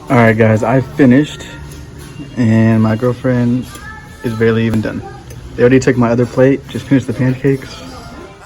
All right, guys, I finished, and my girlfriend is barely even done. They already took my other plate, just finished the pancakes.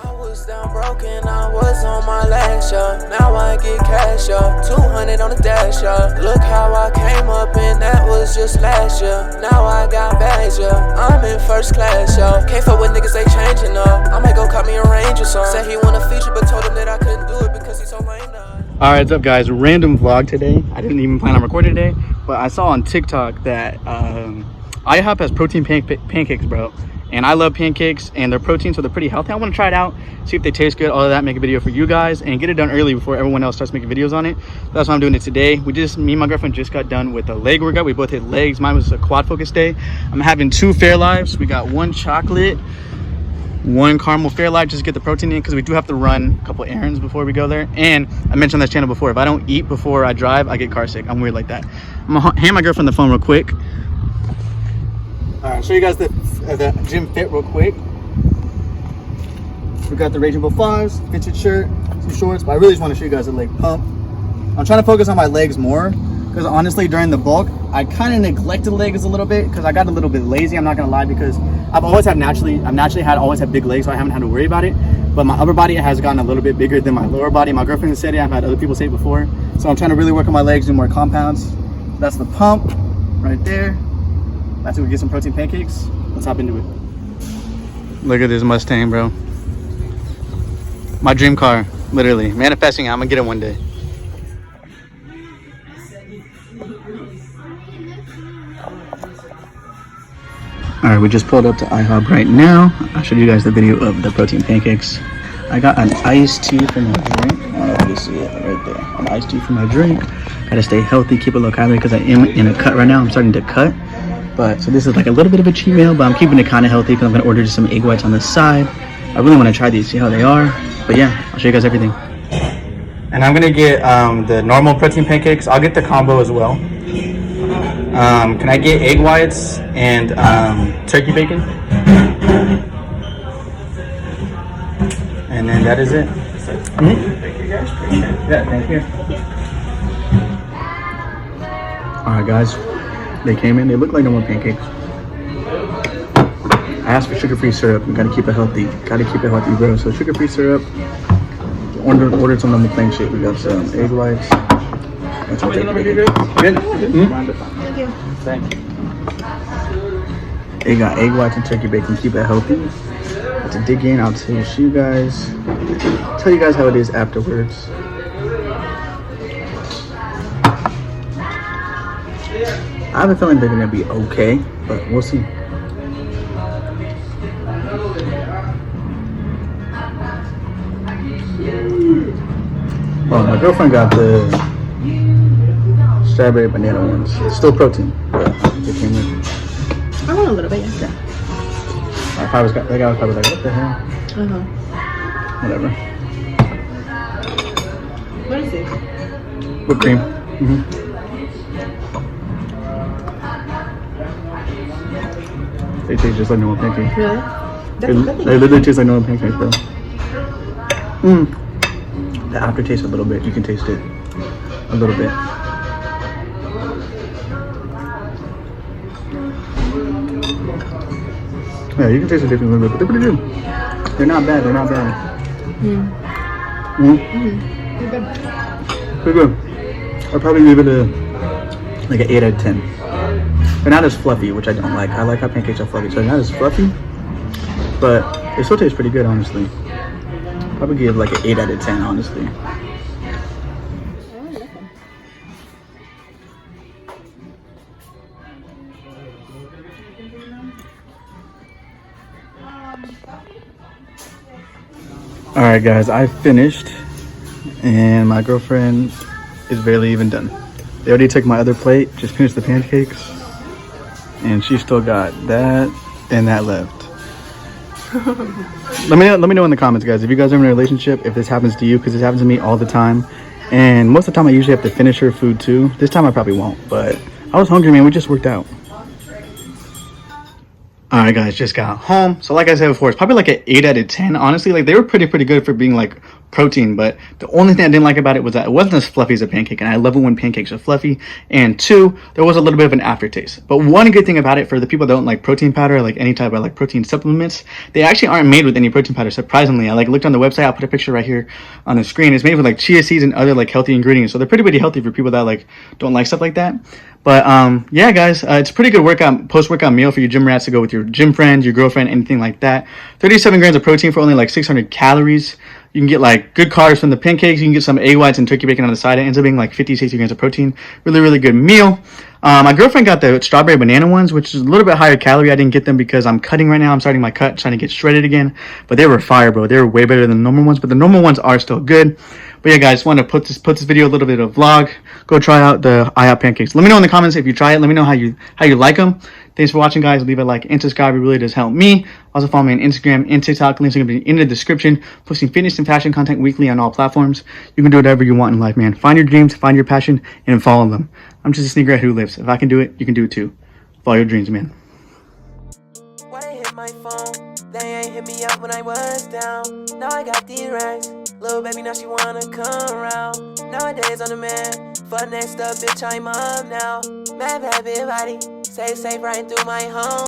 I was down broken, I was on my last, yeah. Now I get cash, yeah. 200 on the dash, yeah. Look how I came up, and that was just last year. Now I got bags, yeah. I'm in first class, yeah. Can't fuck with niggas, they changing up. I might go cut me a Ranger song. Said he want a feature, but told him that I couldn't do it because he's so lame now. All right, what's up, guys? Random vlog today. I didn't even plan on recording today, but I saw on TikTok that Ihop has protein pancakes, bro. And I love pancakes, and they're protein, so they're pretty healthy. I want to try it out, see if they taste good, all of that, make a video for you guys, and get it done early before everyone else starts making videos on it. That's why I'm doing it today. Me and my girlfriend just got done with a leg workout. We both hit legs. Mine was a quad focus day. I'm having 2 Fairlives. We got 1 chocolate, 1 caramel Fairlife, just to get the protein in, because we do have to run a couple errands before we go there. And I mentioned on this channel before, if I don't eat before I drive, I get car sick. I'm weird like that. I'm gonna hand my girlfriend the phone real quick. All right, show you guys the gym fit real quick. We got the Raging Bull 5s, vintage shirt, some shorts, but I really just want to show you guys the leg pump. I'm trying to focus on my legs more, because honestly during the bulk I kind of neglected legs a little bit because I got a little bit lazy. I'm not gonna lie, because I've always had big legs, so I haven't had to worry about it. But my upper body has gotten a little bit bigger than my lower body. My girlfriend said it, I've had other people say it before, so I'm trying to really work on my legs, do more compounds. That's the pump right there. That's where we get some protein pancakes. Let's hop into it. Look at this Mustang, bro. My dream car, literally. Manifesting, I'm gonna get it one day. All right, we just pulled up to IHOP right now. I'll show you guys the video of the protein pancakes. I got an iced tea for my drink. I don't know if you see it right there. An iced tea for my drink. Gotta stay healthy, keep it low calorie, because I am in a cut right now. I'm starting to cut. But so this is like a little bit of a cheat meal, but I'm keeping it kind of healthy because I'm gonna order just some egg whites on the side. I really want to try these, see how they are. But yeah, I'll show you guys everything. And I'm gonna get the normal protein pancakes. I'll get the combo as well. Can I get egg whites and turkey bacon? And then that is it. Thank you guys. Yeah, thank you. All right, guys. They came in, they look like normal pancakes. I asked for sugar-free syrup. We gotta keep it healthy. Gotta keep it healthy, bro. So sugar-free syrup. Ordered some normal plain shit. We got some egg whites. That's all. Good? Thank you. Thank you. They got egg whites and turkey bacon. Keep it healthy. To dig in, I'll tell you guys how it is afterwards. I have a feeling they're gonna be okay, but we'll see. Well, my girlfriend got the strawberry banana ones. It's still protein, but it came in. I want a little bit, yeah. That guy was probably like, what the hell? Whatever. What is it? Whipped cream. They taste just like normal pancakes. Really? They literally taste like normal pancakes, bro. The aftertaste a little bit. You can taste it a little bit. Yeah, you can taste the difference a little bit, but they're pretty good. They're not bad. They're not bad. They're good. Pretty good. I'd probably give it like an 8 out of 10. They're not as fluffy, which I don't like. I like how pancakes are fluffy, so they're not as fluffy, but they still taste pretty good, honestly. Probably give like an 8 out of 10, honestly. All right, guys, I finished, and my girlfriend is barely even done. They already took my other plate, just finished the pancakes, and she still got that and that left. let me know in the comments, guys, if you guys are in a relationship, if this happens to you, because this happens to me all the time, and most of the time I usually have to finish her food too. This time I probably won't, but I was hungry, man. We just worked out. All right, guys, just got home. So like I said before, it's probably like an 8 out of 10. Honestly, like they were pretty good for being like protein, but the only thing I didn't like about it was that it wasn't as fluffy as a pancake, and I love it when pancakes are fluffy. And two, there was a little bit of an aftertaste. But one good thing about it, for the people that don't like protein powder, like any type of like protein supplements, they actually aren't made with any protein powder, surprisingly. I like looked on the website, I'll put a picture right here on the screen. It's made with like chia seeds and other like healthy ingredients, so they're pretty healthy for people that like don't like stuff like that. But yeah, guys, it's a pretty good post-workout meal for your gym rats to go with your gym friends, your girlfriend, anything like that. 37 grams of protein for only like 600 calories. You can get like good carbs from the pancakes. You can get some egg whites and turkey bacon on the side. It ends up being like 50, 60 grams of protein. Really good meal. My girlfriend got the strawberry banana ones, which is a little bit higher calorie. I didn't get them because I'm cutting right now. I'm starting my cut, trying to get shredded again. But they were fire, bro. They were way better than the normal ones. But the normal ones are still good. But yeah, guys, just wanted to put this video a little bit of vlog. Go try out the Ihop pancakes. Let me know in the comments if you try it. Let me know how you like them. Thanks for watching, guys. Leave a like and subscribe. It really does help me. Also follow me on Instagram and TikTok. Links are going to be in the description. Posting fitness and fashion content weekly on all platforms. You can do whatever you want in life, man. Find your dreams, find your passion, and follow them. I'm just a sneakerhead who lives. If I can do it, you can do it too. Follow your dreams, man. Why they hit my phone? They ain't hit me up when I was down. Now I got these racks. Little baby, now she wanna come around. Nowadays, I'm the man. For next up, bitch, I'm up now. Mad bad big body. Stay safe right through my home.